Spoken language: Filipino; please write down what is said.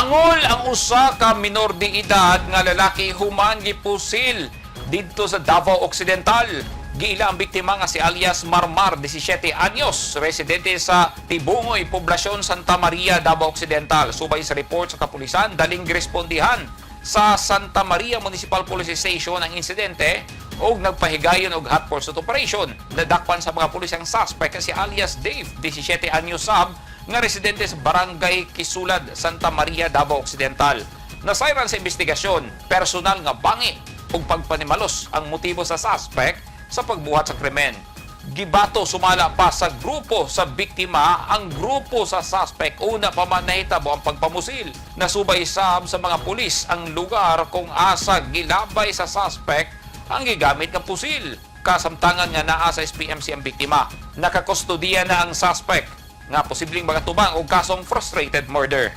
Naangol ang usa ka minor de edad nga lalaki human gipusil didto sa Davao Occidental. Giila ang biktima nga si alias Marmar, 17 anyos, residente sa Tibungoy, Poblasyon Santa Maria, Davao Occidental. Subay sa report sa kapulisan, daling girespondihan sa Santa Maria Municipal Police Station ang insidente o nagpahigayon og hot pursuit operation. Nadakpan sa mga pulis ang suspect si alias Dave, 17 anyos sab, nga residente sa Barangay Kisulad, Santa Maria, Davao Occidental. Nasayran sa investigasyon, personal nga bangi ug pagpanimalos ang motibo sa suspect sa pagbuhat sa krimen. Gibato sumala pa sa grupo sa biktima ang grupo sa suspect. Una pa man nahitabo ang pagpamusil. Nasubay sab sa mga pulis ang lugar kung asa gilabay sa suspect ang gigamit ng pusil. Kasamtangan nga naa sa SPMC ang biktima. Nakakustodiya na ang suspect nga posibleng magatubang og kasong frustrated murder.